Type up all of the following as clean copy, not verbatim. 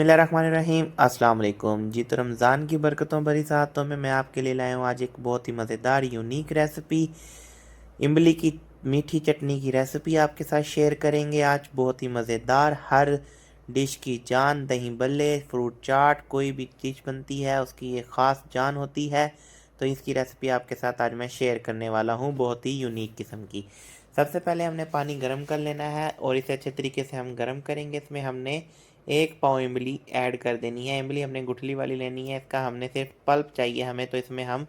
बिस्मिल्लाहिर्रहमानिर्रहीम अस्सलाम वालेकुम जी। तो रमज़ान की बरकतों भरी साहतों में मैं आपके लिए लाया हूँ आज एक बहुत ही मज़ेदार यूनिक रेसिपी। इमली की मीठी चटनी की रेसिपी आपके साथ शेयर करेंगे आज। बहुत ही मज़ेदार, हर डिश की जान, दही बल्ले, फ्रूट चाट, कोई भी डिश बनती है उसकी एक ख़ास जान होती है। तो इसकी रेसिपी आपके साथ आज मैं शेयर करने वाला हूँ, बहुत ही यूनिक किस्म की। सबसे पहले हमने पानी गर्म कर लेना है और इसे अच्छे तरीके से हम गर्म करेंगे। इसमें हमने 1 पाव इमली ऐड कर देनी है। इमली हमने गुठली वाली लेनी है, इसका हमने सिर्फ पल्प चाहिए हमें। तो इसमें हम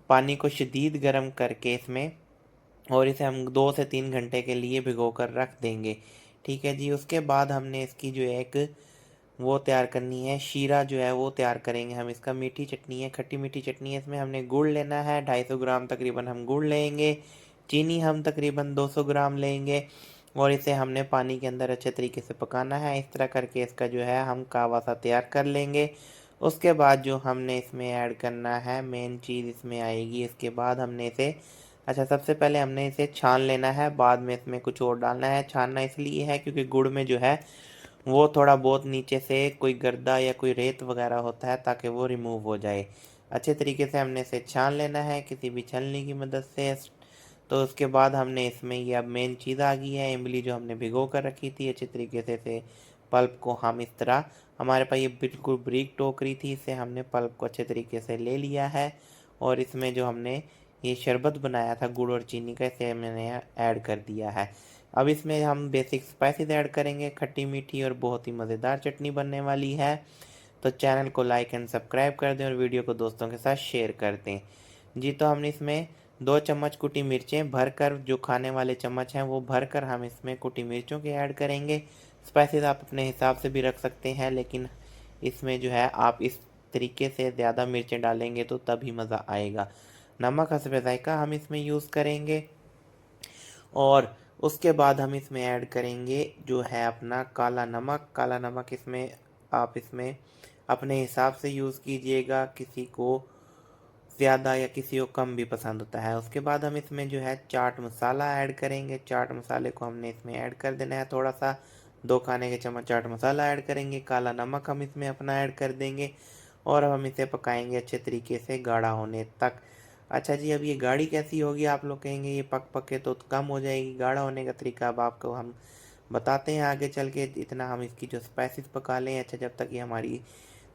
पानी को शदीद गर्म करके इसमें और इसे हम 2 से 3 घंटे के लिए भिगो कर रख देंगे। ठीक है जी। उसके बाद हमने इसकी जो एक वो तैयार करनी है, शीरा जो है वो तैयार करेंगे हम। इसका मीठी चटनी है, खट्टी मीठी चटनी है। इसमें हमने गुड़ लेना है, 250 ग्राम तकरीबन हम गुड़ लेंगे। चीनी हम तकरीबन 200 ग्राम लेंगे और इसे हमने पानी के अंदर अच्छे तरीके से पकाना है। इस तरह करके इसका जो है हम कावा सा तैयार कर लेंगे। उसके बाद जो हमने इसमें ऐड करना है, मेन चीज़ इसमें आएगी। इसके बाद हमने इसे सबसे पहले हमने इसे छान लेना है, बाद में इसमें कुछ और डालना है। छानना इसलिए है क्योंकि गुड़ में जो है वो थोड़ा बहुत नीचे से कोई गर्दा या कोई रेत वगैरह होता है, ताकि वो रिमूव हो जाए। अच्छे तरीके से हमने इसे छान लेना है किसी भी छलनी की मदद से। तो उसके बाद हमने इसमें ये अब मेन चीज़ आ गई है, इमली जो हमने भिगो कर रखी थी अच्छे तरीके से पल्प को हम इस तरह, हमारे पास ये बिल्कुल ब्रीक टोकरी थी, इससे हमने पल्प को अच्छे तरीके से ले लिया है। और इसमें जो हमने ये शरबत बनाया था गुड़ और चीनी का, इसे मैंने ऐड कर दिया है। अब इसमें हम बेसिक स्पाइसेस ऐड करेंगे, खट्टी मीठी और बहुत ही मज़ेदार चटनी बनने वाली है। तो चैनल को लाइक एंड सब्सक्राइब कर दें और वीडियो को दोस्तों के साथ शेयर कर दें जी। तो हमने इसमें 2 चम्मच कुटी मिर्चें भरकर, जो खाने वाले चम्मच हैं वो भरकर हम इसमें कुटी मिर्चों के ऐड करेंगे। स्पाइसेस आप अपने हिसाब से भी रख सकते हैं, लेकिन इसमें जो है आप इस तरीके से ज़्यादा मिर्चें डालेंगे तो तभी मज़ा आएगा। नमक हस्बे ज़ायक़ा हम इसमें यूज़ करेंगे और उसके बाद हम इसमें ऐड करेंगे जो है अपना काला नमक। काला नमक इसमें आप इसमें अपने हिसाब से यूज़ कीजिएगा, किसी को ज़्यादा या किसी को कम भी पसंद होता है। उसके बाद हम इसमें जो है चाट मसाला ऐड करेंगे। चाट मसाले को हमने इसमें ऐड कर देना है, थोड़ा सा 2 खाने के चम्मच चाट मसाला ऐड करेंगे। काला नमक हम इसमें अपना ऐड कर देंगे और अब हम इसे पकाएंगे अच्छे तरीके से गाढ़ा होने तक। अच्छा जी, अब ये गाढ़ी कैसी होगी आप लोग कहेंगे, ये पक पक के तो कम हो जाएगी। गाढ़ा होने का तरीका अब आपको हम बताते हैं आगे चल के। इतना हम इसकी जो स्पाइसेस पका लें। अच्छा, जब तक ये हमारी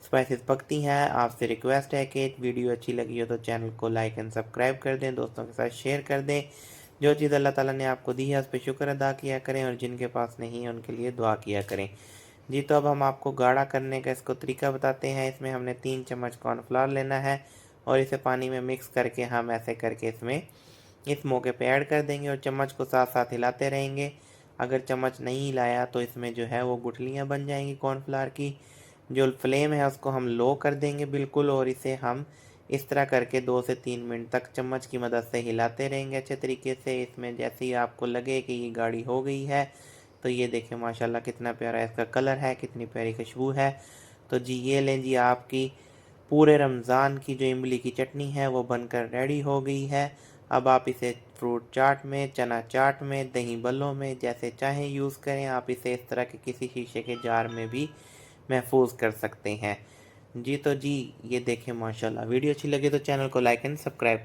स्पाइसेस पकती हैं, आपसे रिक्वेस्ट है कि वीडियो अच्छी लगी हो तो चैनल को लाइक एंड सब्सक्राइब कर दें, दोस्तों के साथ शेयर कर दें। जो चीज़ अल्लाह ताला ने आपको दी है उस पर शुक्र अदा किया करें और जिनके पास नहीं है उनके लिए दुआ किया करें जी। तो अब हम आपको गाढ़ा करने का इसको तरीका बताते हैं। इसमें हमने 3 चम्मच कॉर्नफ्लावर लेना है और इसे पानी में मिक्स करके हम ऐसे करके इसमें इस मौके पे ऐड कर देंगे और चम्मच को साथ साथ हिलाते रहेंगे। अगर चम्मच नहीं हिलाया तो इसमें जो है वो गुठलियाँ बन जाएंगी कॉर्नफ्लावर की। जो फ्लेम है उसको हम लो कर देंगे बिल्कुल और इसे हम इस तरह करके 2 से 3 मिनट तक चम्मच की मदद से हिलाते रहेंगे अच्छे तरीके से। इसमें जैसे ही आपको लगे कि ये गाढ़ी हो गई है तो ये देखें माशाल्लाह कितना प्यारा इसका कलर है, कितनी प्यारी खुशबू है। तो जी ये लें जी, आपकी पूरे रमज़ान की जो इमली की चटनी है वो बनकर रेडी हो गई है। अब आप इसे फ्रूट चाट में, चना चाट में, दही बल्लों में जैसे चाहें यूज़ करें। आप इसे इस तरह के किसी शीशे के जार में भी महफूज कर सकते हैं जी। तो जी ये देखें माशाल्लाह, वीडियो अच्छी लगे तो चैनल को लाइक एंड सब्सक्राइब